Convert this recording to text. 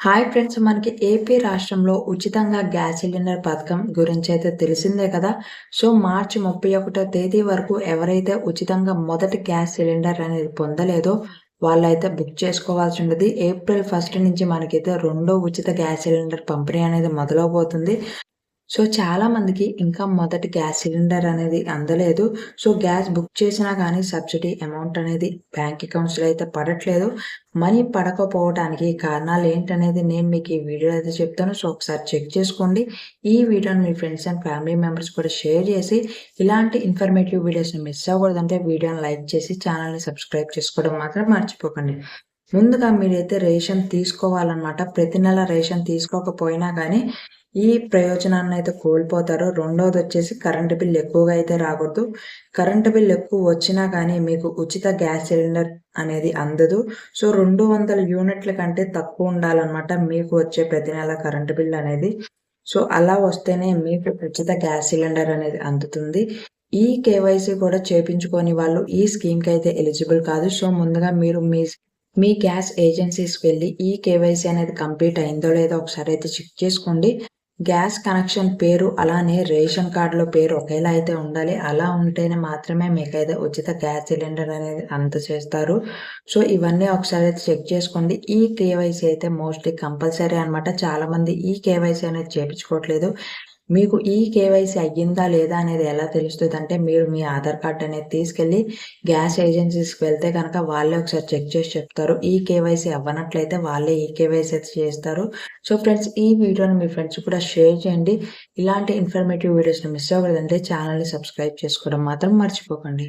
Hi friends! మనకి AP రాష్ట్రంలో ఉచితంగా గ్యాస్ సిలిండర్ పథకం గురించైతే తెలిసిందే కదా! సో, మార్చి 31 తేదీ వరకు ఎవరైతే ఉచితంగా మొదటి గ్యాస్ సిలిండర్ అనేది పొందలేదో వాళ్ళైతే బుక్ చేసుకోవాల్సి ఉంటది. ఏప్రిల్ 1 నుంచి మనకైతే రెండో ఉచిత గ్యాస్ సిలిండర్ పంపిణీ అనేది మొదలవబోతుంది. సో, చాలా మందికి ఇంకా మొదటి గ్యాస్ సిలిండర్ అనేది అందలేదు. సో, గ్యాస్ బుక్ చేసినా గానీ సబ్సిడీ అమౌంట్ అనేది బ్యాంక్ అకౌంట్స్‌లో అయితే పడట్లేదు. మనీ పడకపోవడానికి కారణాలేంటనేది నేను మీకు ఈ వీడియోలో అయితే చెప్తాను. సో, ఒకసారి చెక్ చేసుకోండి. ఈ వీడియోని మీ ఫ్రెండ్స్ అండ్ ఫ్యామిలీ మెంబర్స్ కూడా షేర్ చేసి, ఇలాంటి ఇన్ఫర్మేటివ్ వీడియోస్‌ని మిస్ అవ్వకూడదంటే వీడియోని లైక్ చేసి, ఛానెల్‌ని సబ్స్క్రైబ్ చేసుకోవడం మాత్రం మర్చిపోకండి. ముందుగా మీరైతే రేషన్ తీసుకోవాలన్నమాట. ప్రతి నెల రేషన్ తీసుకోకపోయినా గానీ, ఈ ప్రయోజనాన్నయితే కోల్పోతారు. రెండోదొచ్చేసి కరెంట్ బిల్ ఎక్కువగా అయితే రాకూడదు. కరెంట్ బిల్ ఎక్కువ వచ్చినా కానీ మీకు ఉచిత గ్యాస్ సిలిండర్ అనేది అందదు. సో, 200 యూనిట్ల కంటే తక్కువ ఉండాలన్నమాట మీకు వచ్చే ప్రతి నెల కరెంట్ బిల్ అనేది. సో, అలా వస్తేనే మీకు ఉచిత గ్యాస్ సిలిండర్ అనేది అందుతుంది. ఈ కేవైసీ కూడా చేపించుకోని వాళ్ళు ఈ స్కీమ్‌కైతే ఎలిజిబుల్ కాదు. సో, ముందుగా మీరు మీ గ్యాస్ ఏజెన్సీస్‌కి వెళ్లి ఈ కేవైసీ అనేది కంప్లీట్ అయిందో లేదో ఒకసారైతే చెక్ చేసుకోండి. గ్యాస్ కనెక్షన్ పేరు అలానే రేషన్ కార్డ్‌లో పేరు ఒకేలా అయితే ఉండాలి. అలా ఉంటేనే మాత్రమే మీకైతే ఉచిత గ్యాస్ సిలిండర్ అనేది అందజేస్తారు. సో, ఇవన్నీ ఒకసారి అయితే చెక్ చేసుకోండి. ఈ కేవైసీ అయితే మోస్ట్‌లీ కంపల్సరీ అనమాట. చాలామంది ఈ కేవైసీ అనేది చేపించుకోవట్లేదు. మీకు ఈ కేవైసీ అయ్యిందా లేదా అనేది ఎలా తెలుస్తదంటే, మీరు మీ ఆధార్ కార్డ్ అనేది తీసుకెళ్ళి గ్యాస్ ఏజెన్సీస్‌కి వెళ్తే గనక వాళ్ళే ఒకసారి చెక్ చేసి చెప్తారు. ఈ కేవైసీ అవ్వనట్లయితే వాళ్ళే ఈ కేవైసీ అయితే చేస్తారు. సో, ఫ్రెండ్స్, ఈ వీడియోని మీ ఫ్రెండ్స్‌కి కూడా షేర్ చేయండి. ఇలాంటి ఇన్ఫర్మేటివ్ వీడియోస్‌ని మిస్ అవ్వకూడదంటే ఛానెల్‌ని సబ్స్క్రైబ్ చేసుకోవడం మాత్రం మర్చిపోకండి.